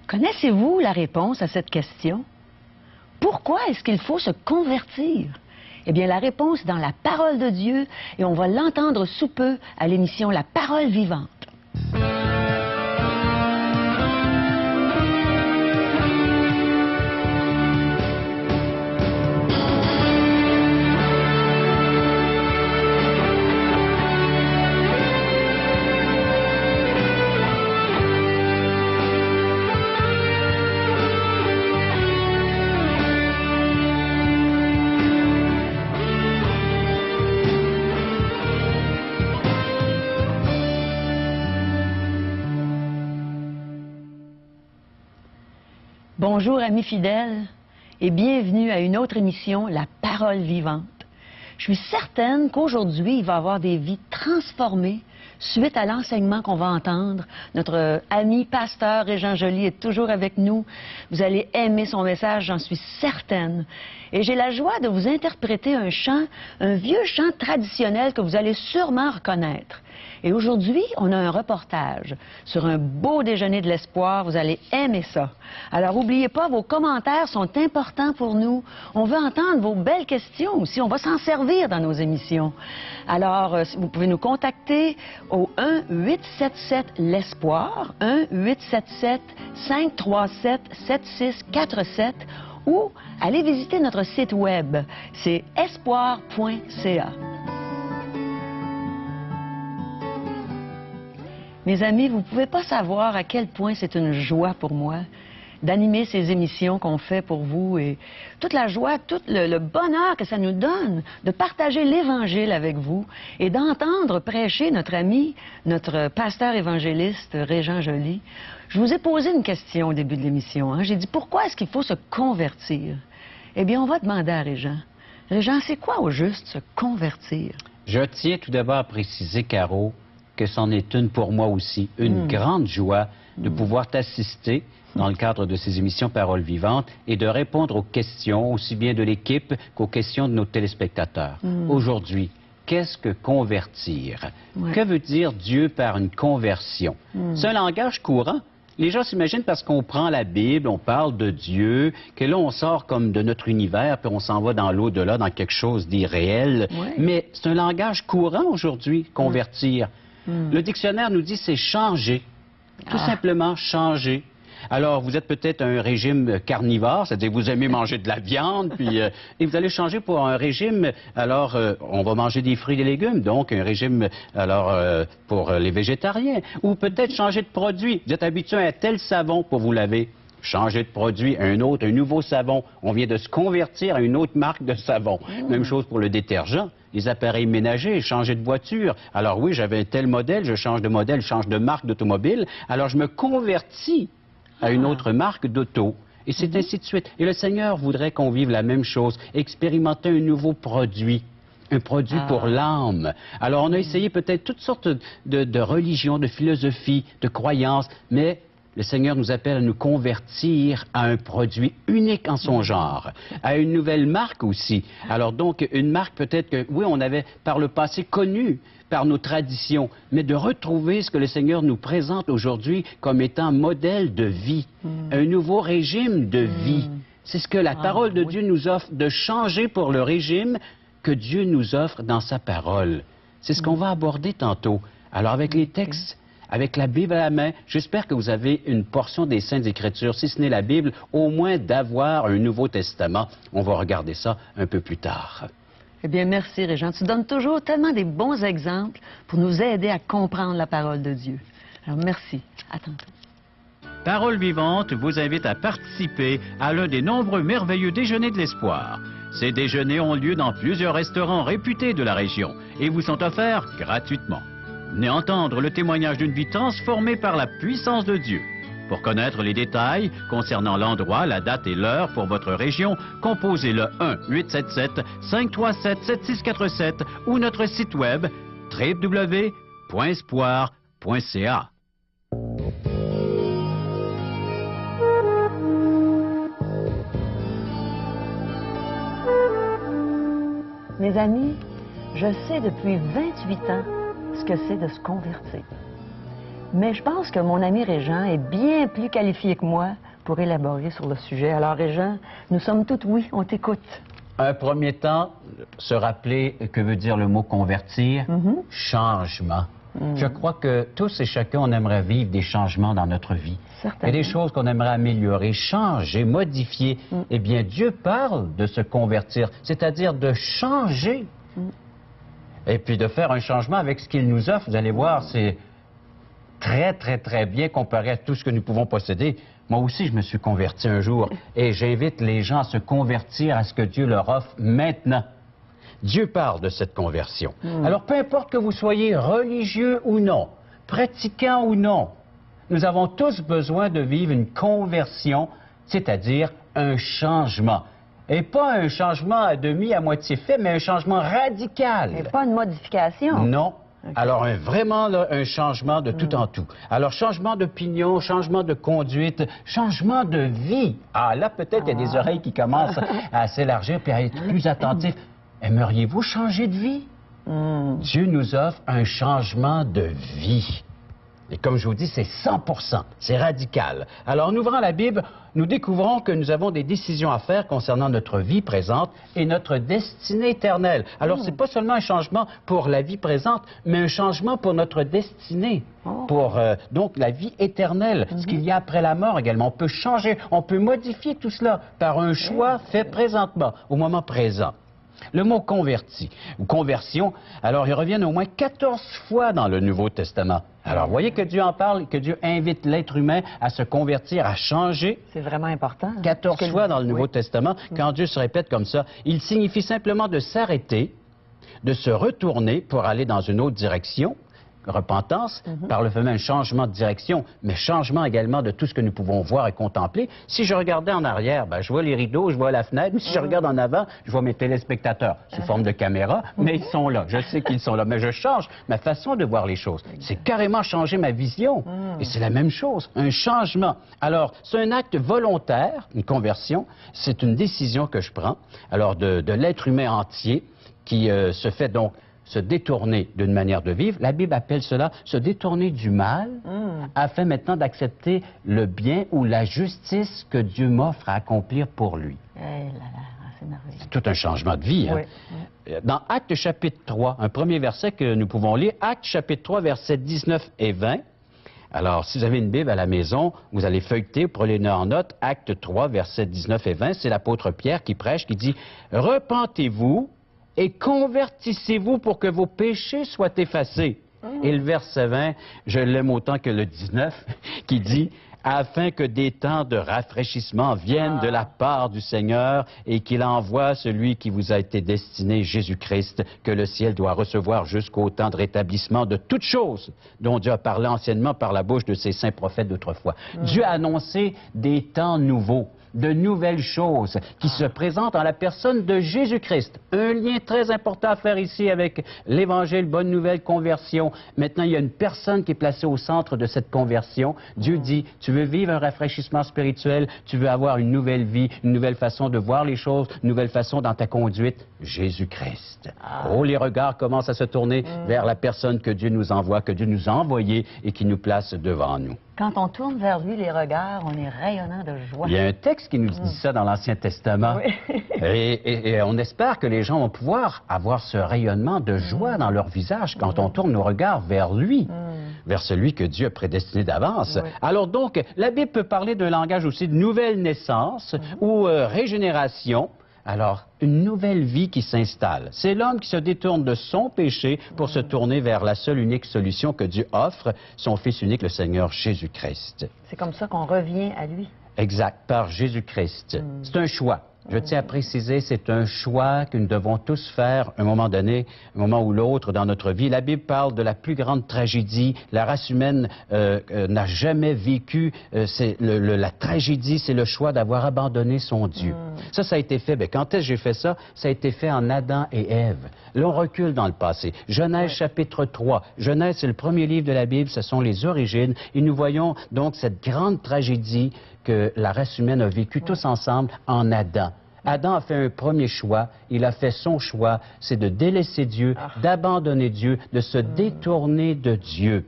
Connaissez-vous la réponse à cette question? Pourquoi est-ce qu'il faut se convertir? Eh bien, la réponse est dans la parole de Dieu et on va l'entendre sous peu à l'émission La Parole Vivante. Bonjour amis fidèles et bienvenue à une autre émission, La Parole Vivante. Je suis certaine qu'aujourd'hui, il va y avoir des vies transformées suite à l'enseignement qu'on va entendre. Notre ami pasteur Régent Joly est toujours avec nous. Vous allez aimer son message, j'en suis certaine. Et j'ai la joie de vous interpréter un chant, un vieux chant traditionnel que vous allez sûrement reconnaître. Et aujourd'hui, on a un reportage sur un beau déjeuner de l'espoir. Vous allez aimer ça. Alors, n'oubliez pas, vos commentaires sont importants pour nous. On veut entendre vos belles questions aussi. On va s'en servir dans nos émissions. Alors, vous pouvez nous contacter au 1-877-L'Espoir, 1-877-537-7647 ou allez visiter notre site web. C'est espoir.ca. Mes amis, vous ne pouvez pas savoir à quel point c'est une joie pour moi d'animer ces émissions qu'on fait pour vous et toute la joie, tout le bonheur que ça nous donne de partager l'Évangile avec vous et d'entendre prêcher notre ami, notre pasteur évangéliste Régent Joly. Je vous ai posé une question au début de l'émission. J'ai dit, pourquoi est-ce qu'il faut se convertir? Eh bien, on va demander à Régent. Régent, c'est quoi au juste se convertir? Je tiens tout d'abord à préciser, Caro, que c'en est une pour moi aussi, une grande joie de pouvoir t'assister dans le cadre de ces émissions Paroles Vivantes et de répondre aux questions, aussi bien de l'équipe qu'aux questions de nos téléspectateurs. Aujourd'hui, qu'est-ce que convertir? Que veut dire Dieu par une conversion? C'est un langage courant. Les gens s'imaginent parce qu'on prend la Bible, on parle de Dieu, que là on sort comme de notre univers, puis on s'en va dans l'au-delà, dans quelque chose d'irréel. Mais c'est un langage courant aujourd'hui, convertir. Le dictionnaire nous dit c'est changer, tout simplement changer. Alors, vous êtes peut-être un régime carnivore, c'est-à-dire vous aimez manger de la viande, puis, et vous allez changer pour un régime, alors on va manger des fruits et des légumes, donc un régime alors pour les végétariens. Ou peut-être changer de produit, vous êtes habitué à tel savon pour vous laver. Changer de produit, un nouveau savon. On vient de se convertir à une autre marque de savon. Même chose pour le détergent. Les appareils ménagers, changer de voiture. Alors oui, j'avais un tel modèle, je change de modèle, je change de marque d'automobile. Alors je me convertis à une autre marque d'auto. Et c'est ainsi de suite. Et le Seigneur voudrait qu'on vive la même chose, expérimenter un nouveau produit. Un produit pour l'âme. Alors on a essayé peut-être toutes sortes de religions, de philosophies, de croyances, mais le Seigneur nous appelle à nous convertir à un produit unique en son genre, à une nouvelle marque aussi. Alors donc, une marque peut-être que, oui, on avait par le passé connu par nos traditions, mais de retrouver ce que le Seigneur nous présente aujourd'hui comme étant modèle de vie, un nouveau régime de vie. C'est ce que la parole de Dieu nous offre, de changer pour le régime que Dieu nous offre dans sa parole. C'est ce qu'on va aborder tantôt. Alors avec les textes, avec la Bible à la main, j'espère que vous avez une portion des Saintes Écritures, si ce n'est la Bible, au moins d'avoir un Nouveau Testament. On va regarder ça un peu plus tard. Eh bien, merci Régent. Tu donnes toujours tellement des bons exemples pour nous aider à comprendre la parole de Dieu. Alors, merci. À tantôt. Paroles Vivantes vous invite à participer à l'un des nombreux merveilleux déjeuners de l'espoir. Ces déjeuners ont lieu dans plusieurs restaurants réputés de la région et vous sont offerts gratuitement. Venez entendre le témoignage d'une vie transformée par la puissance de Dieu. Pour connaître les détails concernant l'endroit, la date et l'heure pour votre région, composez le 1-877-537-7647 ou notre site web www.espoir.ca. Mes amis, je sais depuis 28 ans ce que c'est de se convertir. Mais je pense que mon ami Régent est bien plus qualifié que moi pour élaborer sur le sujet. Alors, Régent, nous sommes tous oui, on t'écoute. Un premier temps, se rappeler que veut dire le mot convertir, changement. Je crois que tous et chacun, on aimerait vivre des changements dans notre vie. Certainement. Il y a des choses qu'on aimerait améliorer, changer, modifier. Eh bien, Dieu parle de se convertir, c'est-à-dire de changer. Et puis de faire un changement avec ce qu'il nous offre. Vous allez voir, c'est très, très, très bien comparé à tout ce que nous pouvons posséder. Moi aussi, je me suis converti un jour et j'invite les gens à se convertir à ce que Dieu leur offre maintenant. Dieu parle de cette conversion. Alors, peu importe que vous soyez religieux ou non, pratiquant ou non, nous avons tous besoin de vivre une conversion, c'est-à-dire un changement. Et pas un changement à demi, à moitié fait, mais un changement radical. Mais pas une modification. Non. Okay. Alors, vraiment, là, un changement de tout en tout. Alors, changement d'opinion, changement de conduite, changement de vie. Ah, là, peut-être qu'il y a des oreilles qui commencent à s'élargir puis à être plus attentifs. Aimeriez-vous changer de vie? Dieu nous offre un changement de vie. Et comme je vous dis, c'est 100%, c'est radical. Alors, en ouvrant la Bible, nous découvrons que nous avons des décisions à faire concernant notre vie présente et notre destinée éternelle. Alors, c'est pas seulement un changement pour la vie présente, mais un changement pour notre destinée, pour donc la vie éternelle, ce qu'il y a après la mort également. On peut changer, on peut modifier tout cela par un choix fait présentement, au moment présent. Le mot converti ou conversion, alors il revient au moins 14 fois dans le Nouveau Testament. Alors, vous voyez que Dieu en parle, que Dieu invite l'être humain à se convertir, à changer. C'est vraiment important. 14 fois dans le Nouveau Testament, quand Dieu se répète comme ça, il signifie simplement de s'arrêter, de se retourner pour aller dans une autre direction. Repentance, par le fait même changement de direction, mais changement également de tout ce que nous pouvons voir et contempler. Si je regardais en arrière, ben, je vois les rideaux, je vois la fenêtre. Si je regarde en avant, je vois mes téléspectateurs sous forme de caméra, mais ils sont là. Je sais qu'ils sont là, mais je change ma façon de voir les choses. C'est carrément changer ma vision. Et c'est la même chose, un changement. Alors, c'est un acte volontaire, une conversion. C'est une décision que je prends, alors de l'être humain entier qui se fait donc se détourner d'une manière de vivre. La Bible appelle cela se détourner du mal afin maintenant d'accepter le bien ou la justice que Dieu m'offre à accomplir pour lui. C'est tout un changement de vie. Hein? Dans Actes chapitre 3, un premier verset que nous pouvons lire, Actes chapitre 3, versets 19 et 20. Alors, si vous avez une Bible à la maison, vous allez feuilleter, vous prenez en note, Actes 3, versets 19 et 20, c'est l'apôtre Pierre qui prêche, qui dit « Repentez-vous et convertissez-vous pour que vos péchés soient effacés. » Et le verset 20, je l'aime autant que le 19, qui dit « Afin que des temps de rafraîchissement viennent de la part du Seigneur et qu'il envoie celui qui vous a été destiné, Jésus-Christ, que le ciel doit recevoir jusqu'au temps de rétablissement de toutes choses dont Dieu a parlé anciennement par la bouche de ses saints prophètes d'autrefois. » Dieu a annoncé des temps nouveaux, de nouvelles choses qui se présentent en la personne de Jésus-Christ. Un lien très important à faire ici avec l'Évangile, bonne nouvelle, conversion. Maintenant, il y a une personne qui est placée au centre de cette conversion. Dieu dit, tu veux vivre un rafraîchissement spirituel, tu veux avoir une nouvelle vie, une nouvelle façon de voir les choses, une nouvelle façon dans ta conduite, Jésus-Christ. Oh, les regards commencent à se tourner vers la personne que Dieu nous envoie, que Dieu nous a envoyée et qui nous place devant nous. Quand on tourne vers lui les regards, on est rayonnant de joie. Il y a un texte qui nous dit ça dans l'Ancien Testament. Oui. et on espère que les gens vont pouvoir avoir ce rayonnement de joie dans leur visage quand on tourne nos regards vers lui, vers celui que Dieu a prédestiné d'avance. Oui. Alors donc, la Bible peut parler d'un langage aussi de nouvelle naissance ou régénération. Alors, une nouvelle vie qui s'installe. C'est l'homme qui se détourne de son péché pour se tourner vers la seule unique solution que Dieu offre, son Fils unique, le Seigneur Jésus-Christ. C'est comme ça qu'on revient à lui. Exact, par Jésus-Christ. C'est un choix. Je tiens à préciser, c'est un choix que nous devons tous faire à un moment donné, un moment ou l'autre dans notre vie. La Bible parle de la plus grande tragédie. La race humaine n'a jamais vécu. La tragédie, c'est le choix d'avoir abandonné son Dieu. Ça a été fait. Bien, quand est-ce que j'ai fait ça? Ça a été fait en Adam et Ève. Là, on recule dans le passé. Genèse chapitre 3. Genèse, c'est le premier livre de la Bible. Ce sont les origines. Et nous voyons donc cette grande tragédie que la race humaine a vécue tous ensemble en Adam. Adam a fait un premier choix, il a fait son choix, c'est de délaisser Dieu, d'abandonner Dieu, de se détourner de Dieu.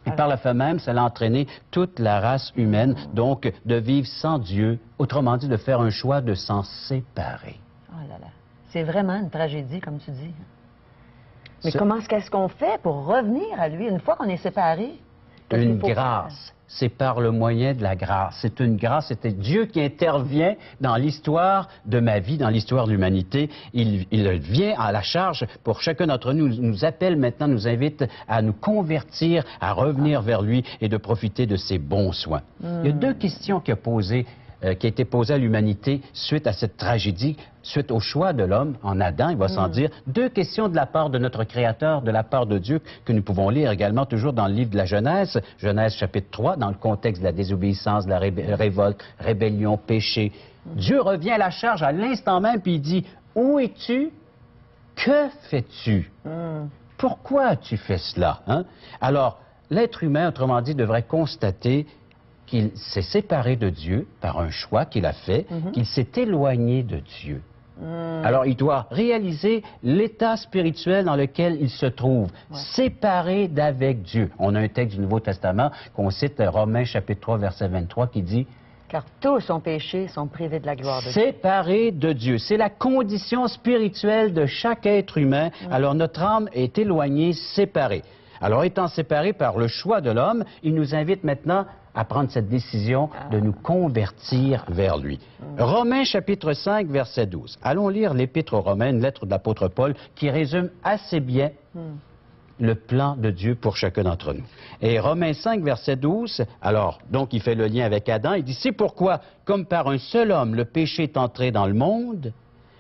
Et par le fait même, ça a entraîné toute la race humaine, donc de vivre sans Dieu, autrement dit, de faire un choix de s'en séparer. Oh là là. C'est vraiment une tragédie, comme tu dis. Mais qu'est-ce qu'on fait pour revenir à lui une fois qu'on est séparés? Une grâce. C'est par le moyen de la grâce. C'est une grâce. C'était Dieu qui intervient dans l'histoire de ma vie, dans l'histoire de l'humanité. Il vient à la charge pour chacun d'entre nous. Il nous appelle maintenant, nous invite à nous convertir, à revenir vers lui et de profiter de ses bons soins. Il y a deux questions qui a été posée à l'humanité suite à cette tragédie, suite au choix de l'homme en Adam, il va sans dire. Deux questions de la part de notre Créateur, de la part de Dieu, que nous pouvons lire également toujours dans le livre de la Genèse, Genèse chapitre 3, dans le contexte de la désobéissance, de la révolte, rébellion, péché. Dieu revient à la charge à l'instant même, puis il dit, « Où es-tu? Que fais-tu? Pourquoi as-tu fait cela? » Alors, l'être humain, autrement dit, devrait constater qu'il s'est séparé de Dieu par un choix qu'il a fait, qu'il s'est éloigné de Dieu. Alors, il doit réaliser l'état spirituel dans lequel il se trouve, séparé d'avec Dieu. On a un texte du Nouveau Testament qu'on cite, Romains chapitre 3, verset 23, qui dit « Car tous ont péché, sont privés de la gloire de Dieu. » Séparé de Dieu. C'est la condition spirituelle de chaque être humain. Alors, notre âme est éloignée, séparée. Alors, étant séparé par le choix de l'homme, il nous invite maintenant à prendre cette décision de nous convertir vers lui. Romains chapitre 5, verset 12. Allons lire l'Épître aux Romains, une lettre de l'apôtre Paul, qui résume assez bien le plan de Dieu pour chacun d'entre nous. Et Romains 5, verset 12, alors, donc il fait le lien avec Adam, il dit, c'est pourquoi, comme par un seul homme, le péché est entré dans le monde,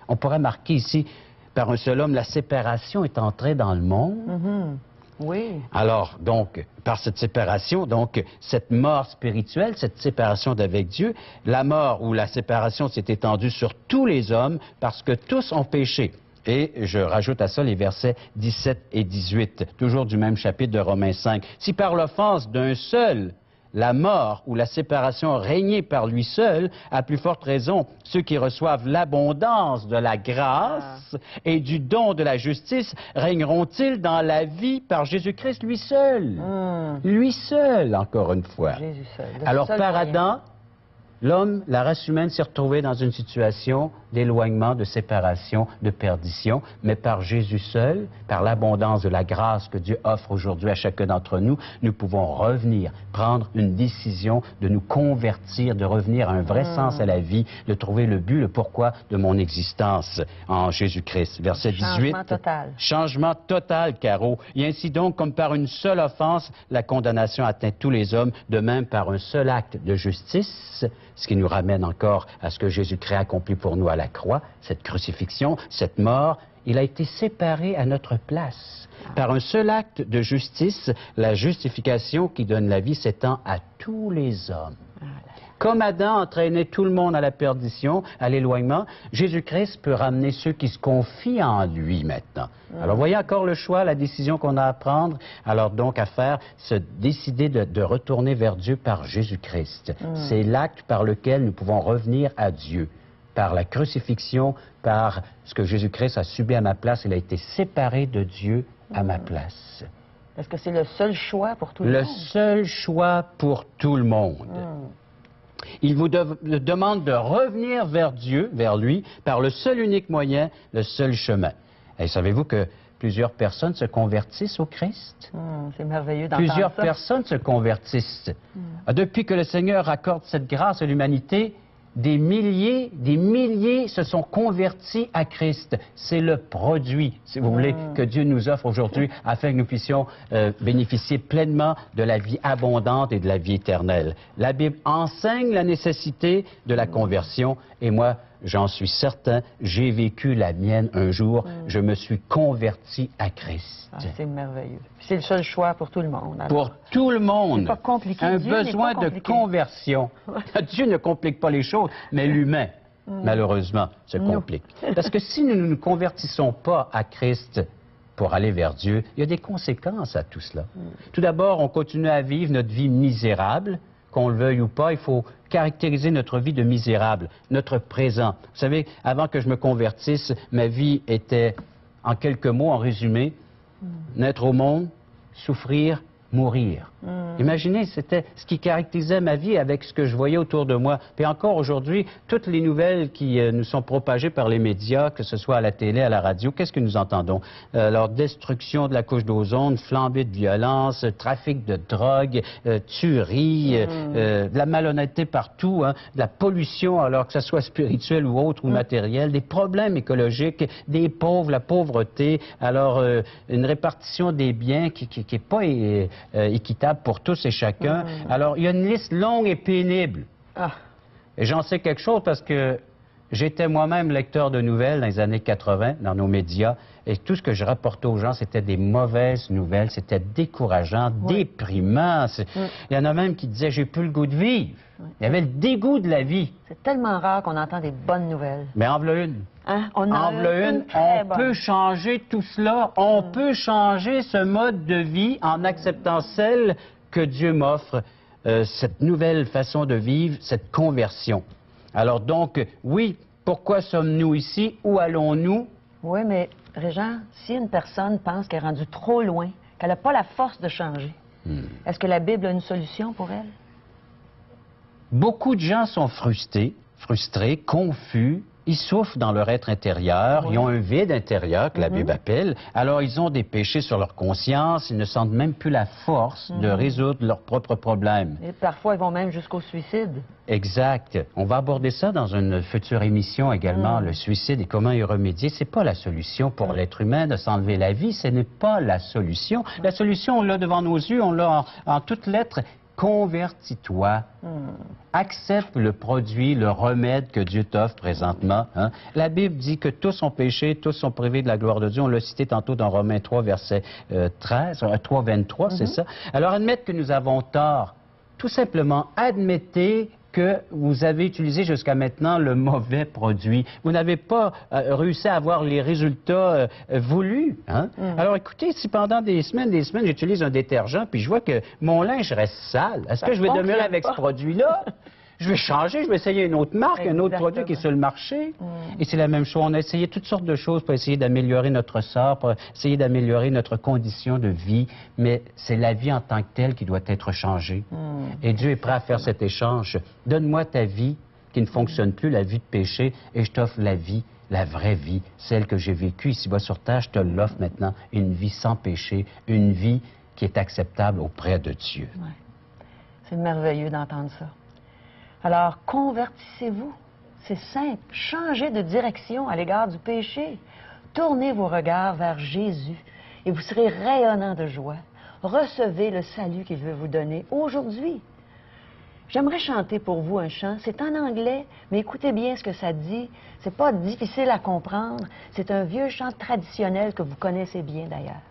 on pourrait marquer ici, par un seul homme, la séparation est entrée dans le monde. Oui. Alors, donc, par cette séparation, donc, cette mort spirituelle, cette séparation d'avec Dieu, la mort ou la séparation s'est étendue sur tous les hommes parce que tous ont péché. Et je rajoute à ça les versets 17 et 18, toujours du même chapitre de Romains 5. Si par l'offense d'un seul, la mort ou la séparation régnait par lui seul, à plus forte raison, ceux qui reçoivent l'abondance de la grâce et du don de la justice régneront-ils dans la vie par Jésus-Christ lui seul? Lui seul, encore une fois. Jésus seul. Alors, par Adam, l'homme, la race humaine s'est retrouvée dans une situation d'éloignement, de séparation, de perdition, mais par Jésus seul, par l'abondance de la grâce que Dieu offre aujourd'hui à chacun d'entre nous, nous pouvons revenir, prendre une décision de nous convertir, de revenir à un vrai sens à la vie, de trouver le but, le pourquoi de mon existence en Jésus-Christ. Verset 18. Changement total. Changement total, Caro. Et ainsi donc, comme par une seule offense, la condamnation atteint tous les hommes, de même par un seul acte de justice, ce qui nous ramène encore à ce que Jésus-Christ a accompli pour nous à la croix, cette crucifixion, cette mort. Il a été séparé à notre place. Par un seul acte de justice, la justification qui donne la vie s'étend à tous les hommes. Comme Adam entraînait tout le monde à la perdition, à l'éloignement, Jésus-Christ peut ramener ceux qui se confient en lui maintenant. Alors, voyez encore le choix, la décision qu'on a à prendre. Alors donc, à faire, se décider de retourner vers Dieu par Jésus-Christ. C'est l'acte par lequel nous pouvons revenir à Dieu. Par la crucifixion, par ce que Jésus-Christ a subi à ma place, il a été séparé de Dieu à ma place. Est-ce que c'est le seul choix pour tout le monde? Le seul choix pour tout le monde. Il vous demande de revenir vers Dieu, vers lui, par le seul unique moyen, le seul chemin. Et savez-vous que plusieurs personnes se convertissent au Christ? C'est merveilleux d'entendre ça. Plusieurs personnes se convertissent. Depuis que le Seigneur accorde cette grâce à l'humanité, des milliers se sont convertis à Christ. C'est le produit, si vous voulez, que Dieu nous offre aujourd'hui afin que nous puissions bénéficier pleinement de la vie abondante et de la vie éternelle. La Bible enseigne la nécessité de la conversion et moi, j'en suis certain, j'ai vécu la mienne un jour. Je me suis converti à Christ. C'est merveilleux. C'est le seul choix pour tout le monde. Alors. Pour tout le monde. C'est pas compliqué. Un Dieu besoin pas de compliqué. conversion. Dieu ne complique pas les choses, mais l'humain, malheureusement, se complique. Parce que si nous ne nous convertissons pas à Christ pour aller vers Dieu, il y a des conséquences à tout cela. Tout d'abord, on continue à vivre notre vie misérable. Qu'on le veuille ou pas, il faut caractériser notre vie de misérable, notre présent. Vous savez, avant que je me convertisse, ma vie était, en quelques mots, en résumé, naître au monde, souffrir, mourir. Imaginez, c'était ce qui caractérisait ma vie avec ce que je voyais autour de moi. Puis encore aujourd'hui, toutes les nouvelles qui nous sont propagées par les médias, que ce soit à la télé, à la radio, qu'est-ce que nous entendons? Alors, destruction de la couche d'ozone, flambée de violence, trafic de drogue, tuerie, de la malhonnêteté partout, hein, de la pollution, alors que ce soit spirituelle ou autre ou matérielle, des problèmes écologiques, des pauvres, la pauvreté, alors une répartition des biens qui n'est pas équitable pour tous et chacun. Alors, il y a une liste longue et pénible. Et j'en sais quelque chose parce que j'étais moi-même lecteur de nouvelles dans les années 80, dans nos médias, et tout ce que je rapportais aux gens, c'était des mauvaises nouvelles, c'était décourageant, déprimant. Il y en a même qui disaient « j'ai plus le goût de vivre ». Il y avait le dégoût de la vie. C'est tellement rare qu'on entend des bonnes nouvelles. Mais en voilà une. Hein? On peut changer tout cela. On peut changer ce mode de vie en acceptant celle que Dieu m'offre, cette nouvelle façon de vivre, cette conversion. Alors donc, oui, pourquoi sommes-nous ici? Où allons-nous? Oui, mais Régent, si une personne pense qu'elle est rendue trop loin, qu'elle n'a pas la force de changer, est-ce que la Bible a une solution pour elle? Beaucoup de gens sont frustrés, confus. Ils souffrent dans leur être intérieur, ils ont un vide intérieur que la Bible appelle, alors ils ont des péchés sur leur conscience, ils ne sentent même plus la force de résoudre leurs propres problèmes. Et parfois, ils vont même jusqu'au suicide. Exact. On va aborder ça dans une future émission également, le suicide et comment y remédier. C'est pas la solution pour l'être humain de s'enlever la vie, ce n'est pas la solution. La solution, on l'a devant nos yeux, on l'a en toutes lettres. Convertis-toi, accepte le produit, le remède que Dieu t'offre présentement. Hein. La Bible dit que tous ont péché, tous sont privés de la gloire de Dieu. On l'a cité tantôt dans Romains 3, verset 3, 23, c'est ça. Alors, admettre que nous avons tort. Tout simplement, admettez que vous avez utilisé jusqu'à maintenant le mauvais produit. Vous n'avez pas réussi à avoir les résultats voulus. Hein? Alors écoutez, si pendant des semaines, j'utilise un détergent, puis je vois que mon linge reste sale, est-ce que je vais demeurer avec ce produit-là? Je vais changer, je vais essayer une autre marque, un autre produit qui est sur le marché. Et c'est la même chose. On a essayé toutes sortes de choses pour essayer d'améliorer notre sort, pour essayer d'améliorer notre condition de vie. Mais c'est la vie en tant que telle qui doit être changée. Et Dieu est prêt à faire cet échange. Donne-moi ta vie qui ne fonctionne plus, la vie de péché, et je t'offre la vie, la vraie vie, celle que j'ai vécue ici-bas sur terre. Je te l'offre maintenant. Une vie sans péché, une vie qui est acceptable auprès de Dieu. Ouais. C'est merveilleux d'entendre ça. Alors, convertissez-vous. C'est simple. Changez de direction à l'égard du péché. Tournez vos regards vers Jésus et vous serez rayonnant de joie. Recevez le salut qu'il veut vous donner aujourd'hui. J'aimerais chanter pour vous un chant. C'est en anglais, mais écoutez bien ce que ça dit. C'est pas difficile à comprendre. C'est un vieux chant traditionnel que vous connaissez bien d'ailleurs.